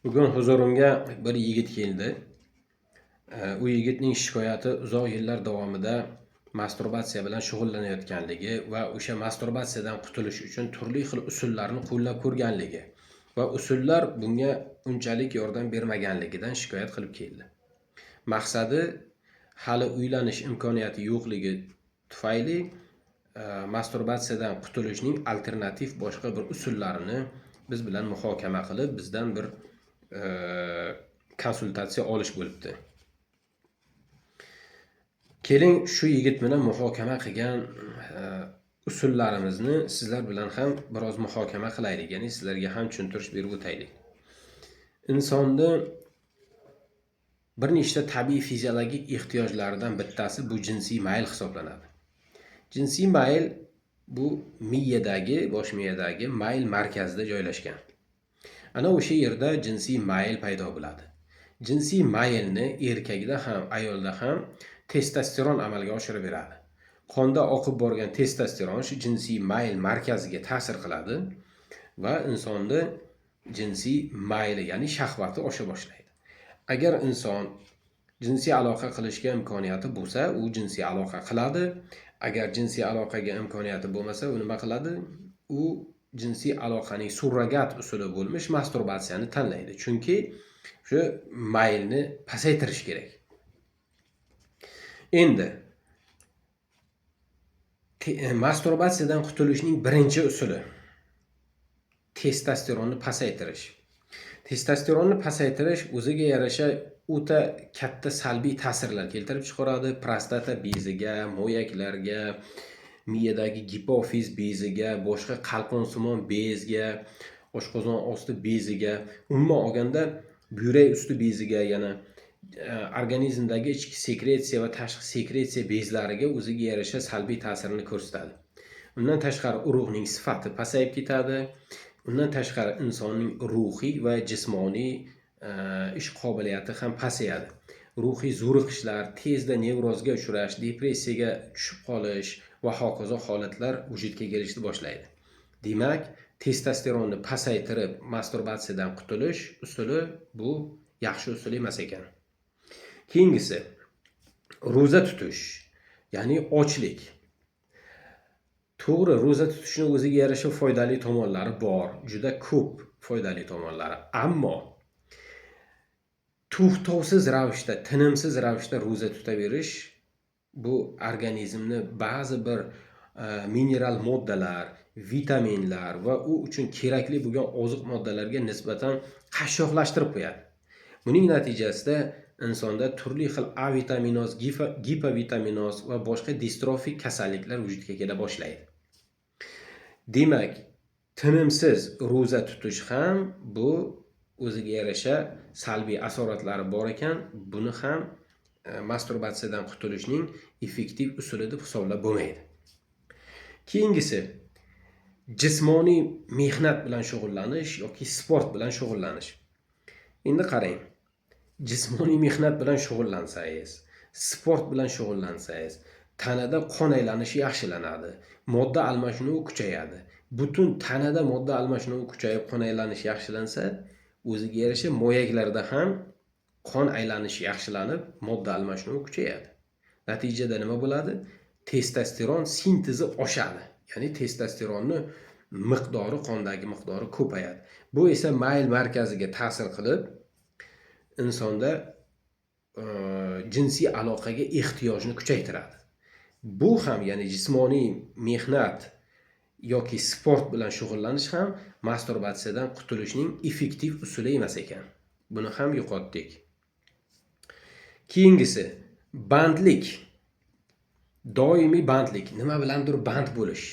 Bugun huzurimga bir yigit keldi. U yigitning shikoyati uzoq yillar davomida masturbatsiya bilan shug'ullanayotganligi va o'sha masturbatsiyadan qutulish uchun turli xil usullarni qo'llab ko'rganligi va usullar bunga unchalik yordam bermaganligidan shikoyat qilib keldi. Maqsadi hali uylanish imkoniyati yo'qligi tufayli masturbatsiyadan qutulishning alternativ boshqa bir usullarini biz bilan muhokama qilib, bizdan bir konsultatsiya olish bo'libdi. Keling, shu yigit bilan muhokama qilgan usullarimizni sizlar bilan ham biroz muhokama qilaylik, ya'ni sizlarga ham tushuntirish berib o'taylik. Insonni bir nechta tabiiy fiziologik ehtiyojlaridan bittasi bu jinsiy mayl hisoblanadi. Jinsiy mayl bu bosh miyadagi mayl markazida joylashgan. Ana o'sha yerda jinsiy mayl paydo bo'ladi. Jinsiy maylni erkakda ham, ayolda ham testosteron amalga oshirib beradi. Qonda oqib borgan testosteron shu jinsiy mayl markaziga ta'sir qiladi va insonni jinsiy mayli, ya'ni shahvati osha boshlaydi. Agar inson jinsiy aloqa qilishga imkoniyati bo'lsa, u jinsiy aloqa qiladi. Agar jinsiy aloqaga imkoniyati bo'lmasa, u nima qiladi? U jinsiy aloqaning surrogat usuli bo'lmish masturbatsiyani tanlaydi. Chunki shu maylni pasaytirish kerak. Endi masturbatsiyadan qutulishning birinchi usuli testosteronni pasaytirish. Testosteronni pasaytirish o'ziga yarasha o'ta katta salbiy ta'sirlar keltirib chiqaradi. Prostata beziga, mo'yaklarga, miyadagi gipofiz beziga, boshqa qalqonsimon bezga, oshqozon osti beziga, umuman olganda buyrak usti beziga, yana organizmdagi ichki sekretsiya va tashqi sekretsiya bezlariga o'ziga yarasha salbiy ta'sirini ko'rsatadi. Undan tashqari urug'ning sifati pasayib ketadi. Undan tashqari insonning ruhiy va jismoniy ish qobiliyati ham pasayadi. Ruhiy zo'riqishlar, tezda nevrozga uchrash, depressiyaga tushib qolish va hokazo holatlar vujudga kelishni boshlaydi. Demak, testosteronni pasaytirib masturbatsiyadan qutulish usuli bu yaxshi usul emas ekan. Keyingisi ro'za tutish, ya'ni ochlik. To'g'ri, ro'za tutishning o'ziga yarasha foydali tomonlari bor, juda ko'p foydali tomonlari. Ammo to'xtovsiz ravishda, tinimsiz ravishda ro'za tutaverish bu organizmni ba'zi bir mineral moddalar, vitaminlar va u uchun kerakli bo'lgan oziq moddalarga nisbatan qashshoqlashtirib qo'yadi. Buning natijasida insonda turli xil A vitaminoz, gipovitaminoz va boshqa distrofik kasalliklar vujudga kela boshlaydi. Demak, tinimsiz ro'za tutish ham bu o'ziga yarasha salbiy asoratlari bor ekan. Buni ham masturbatsiyadan qutulishning effektiv usuli deb hisoblab bo'lmaydi. Keyingisi jismoniy mehnat bilan shug'ullanish yoki sport bilan shug'ullanish. Endi qarang, jismoniy mehnat bilan shug'ullansangiz, sport bilan shug'ullansangiz, tanada qon aylanishi yaxshilanadi, modda almashinuvi kuchayadi. Butun tanada modda almashinuvi kuchayib, qon aylanishi yaxshilansa, o'ziga yarasha mo'yaklarda ham qon aylanishi yaxshilanib, modda almashinuvi kuchayadi. Natijada nima bo'ladi? Testosteron sintezi oshadi. Ya'ni testosteronni miqdori, qondagi miqdori ko'payadi. Bu esa mayl markaziga ta'sir qilib, insonda jinsiy aloqaga ehtiyojni kuchaytiradi. Bu ham, ya'ni jismoniy mehnat yoki sport bilan shug'ullanish ham masturbatsiyadan qutulishning effektiv usuli emas ekan. Buni ham yo'qotdik. Keyingisi bandlik. Doimiy bandlik, nima bilandir band bo'lish.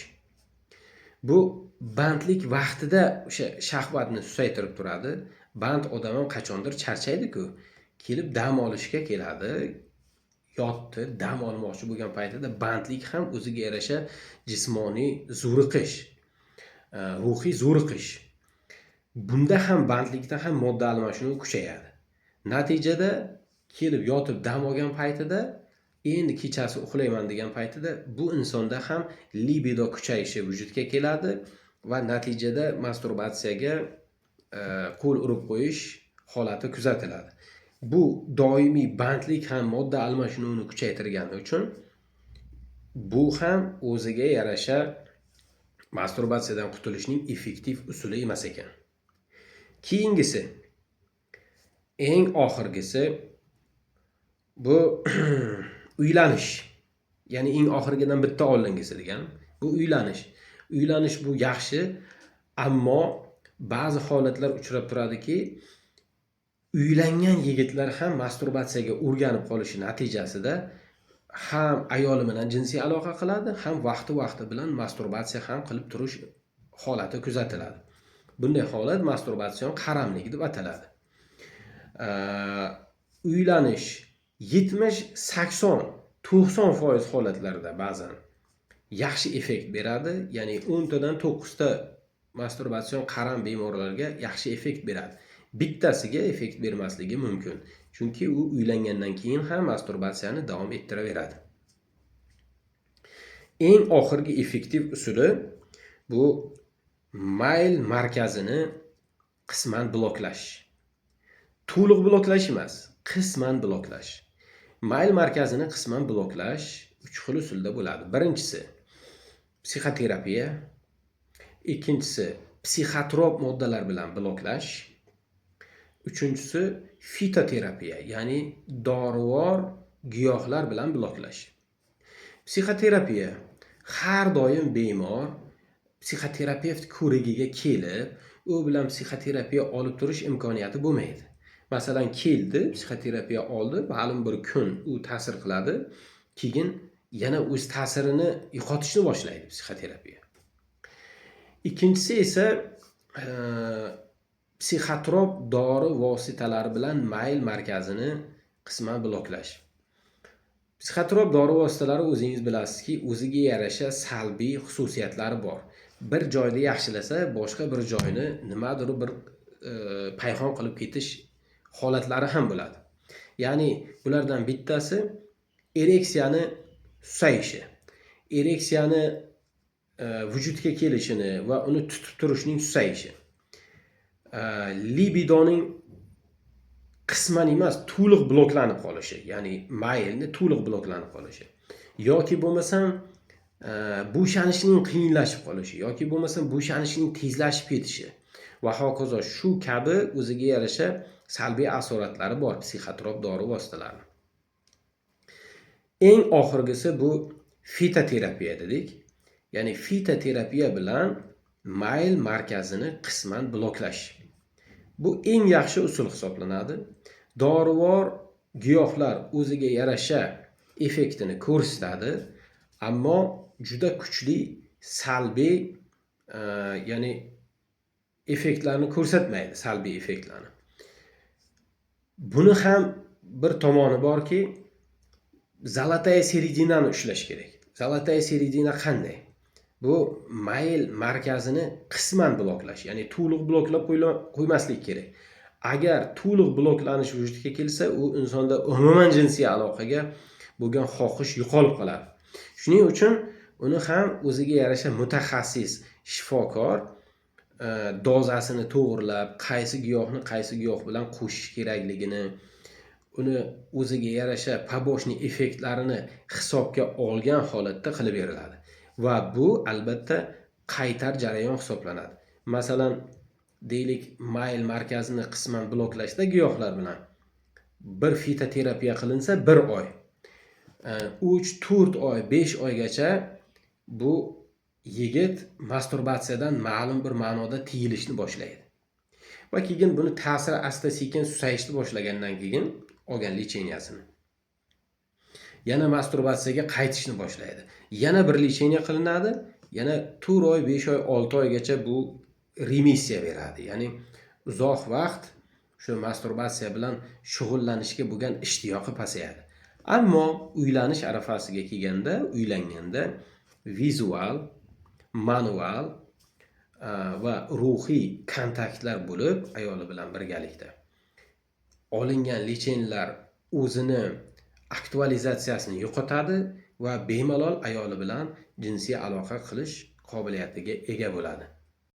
Bu bandlik vaqtida o'sha shahvatni susaytirib turadi. Band odam ham qachondir charchaydi-ku, kelib dam olishga keladi. Yotdi, dam olmoqchi bo'lgan paytida bandlik ham o'ziga yarasha jismoniy zo'riqish, ruhiy zo'riqish. Bunda ham bandlikda ham modda almashinuvi kuchayadi. Natijada kelib yotib dam olgan paytida, endi kechasi uxlayman degan paytida bu insonda ham libido kuchayishi vujudga keladi va natijada masturbatsiyaga qo'l urib qo'yish holati kuzatiladi. Bu doimiy bandlik ham modda almashinuvini kuchaytirgani uchun bu ham o'ziga yarasha masturbatsiyadan qutulishning effektiv usuli emas ekan. Keyingisi, eng oxirgisi bu uylanish. Ya'ni eng oxirgidan bitta oldingisi degan. Bu uylanish. Uylanish bu yaxshi, ammo ba'zi holatlar uchrab turadiki, uylangan yigitlar ham masturbatsiyaga o'rganib qolishi natijasida ham ayoli bilan jinsiy aloqa qiladi, ham vaqti bilan masturbatsiya ham qilib turish holati kuzatiladi. Bunday holat masturbatsion qaramlik deb ataladi. Uylanish 70, 80, 90% holatlarda ba'zan yaxshi effekt beradi. Ya'ni 10 tadan 9 ta masturbatsion qaram bemorlarga yaxshi effekt beradi. Bittasiga effekt bermasligi mumkin. Chunki u uylangandan keyin ham masturbatsiyani davom ettiraveradi. Eng oxirgi effektiv usuli bu mayl markazini qisman bloklash. To'liq bloklash emas, qisman bloklash. Mayl markazini qisman bloklash 3 xil usulda bo'ladi. Birinchisi psixoterapiya, ikkinchisi psixotrop moddalar bilan bloklash, uchinchisi fitoterapiya, ya'ni dorivor giyohlar bilan bloklash. Psixoterapiya har doim bemor psixoterapevt ko'rigiga kelib, u bilan psixoterapiya olib turish imkoniyati bo'lmaydi. Masalan, keldi, psixoterapiya oldi, ma'lum bir kun u ta'sir qiladi, keyin yana o'z ta'sirini yo'qotishni boshlaydi psixoterapiya. Ikkinchisi esa psixotrop dori vositalari bilan mayl markazini qisman bloklash. Psixotrop dori vositalari o'zingiz bilasizki, o'ziga yarasha salbiy xususiyatlari bor. Bir joyda yaxshilasa, boshqa bir joyni nimadir bir payhon qilib ketish holatlari ham bo'ladi. Ya'ni bulardan bittasi ereksiyani susayishi. Ereksiyani vujudga kelishini va uni tutib turishning susayishi. Libidoning qisman emas, to'liq bloklanib qolishi, ya'ni maylni to'liq bloklanib qolishi. Yoki bo'lmasam bo'shanishning qiyinlashib qolishi, yoki bo'lmasam bo'shanishning tezlashib ketishi va hokazo shu kabi o'ziga yarasha salbiy asoratlari bor psixotrop dori vositalarining. Eng oxirgisi bu fitoterapiya dedik. Ya'ni fitoterapiya bilan mayl markazini qisman bloklash. Bu eng yaxshi usul hisoblanadi. Dorivor giyohlar o'ziga yarasha effektini ko'rsatadi, ammo juda kuchli salbiy ya'ni effektlarni ko'rsatmaydi, salbiy effektlarni. Buni ham bir tomoni borki, zalataya seridinani ushlash kerak. Zalataya seridina qanday? Bu mayl markazini qisman bloklash, ya'ni to'liq bloklab qo'ymaslik kerak. Agar to'liq bloklanish vujudga kelsa, u insonda umuman jinsiy aloqaga bo'lgan xohish yo'qolib qoladi. Shuning uchun uni ham o'ziga yarasha mutaxassis, shifokor dozasini to'g'rilab, qaysi giyohni qaysi giyoh bilan qo'shish kerakligini, uni o'ziga yarasha poboshniy effektlarini hisobga olgan holatda qilib beriladi. Va bu albatta qaytar jarayon hisoblanadi. Masalan, deylik, mayl markazini qisman bloklashda giyohlar bilan bir fitoterapiya qilinsa 1 oy, 3, 4 oy, 5 oygacha bu yigit masturbatsiyadan ma'lum bir ma'noda tiyilishni boshlaydi. Va keyin buni ta'siri asta-sekin susayishni boshlagandan keyin olgan lecheniyasini yana masturbatsiyaga qaytishni boshlaydi. Yana bir lecheniya qilinadi, yana 4 oy, 5 oy, 6 oygacha bu remissiya beradi. Ya'ni uzoq vaqt shu masturbatsiya bilan shug'ullanishga bo'lgan ishtiyoqi pasayadi. Ammo uylanish arafasiga kelganda, uylanganda vizual, manual va ruhiy kontaktlar bo'lib, ayoli bilan birgalikda olingan lecheniyalar o'zini aktualizatsiyasini yo'qotadi va bemalol ayoli bilan jinsiy aloqa qilish qobiliyatiga ega bo'ladi.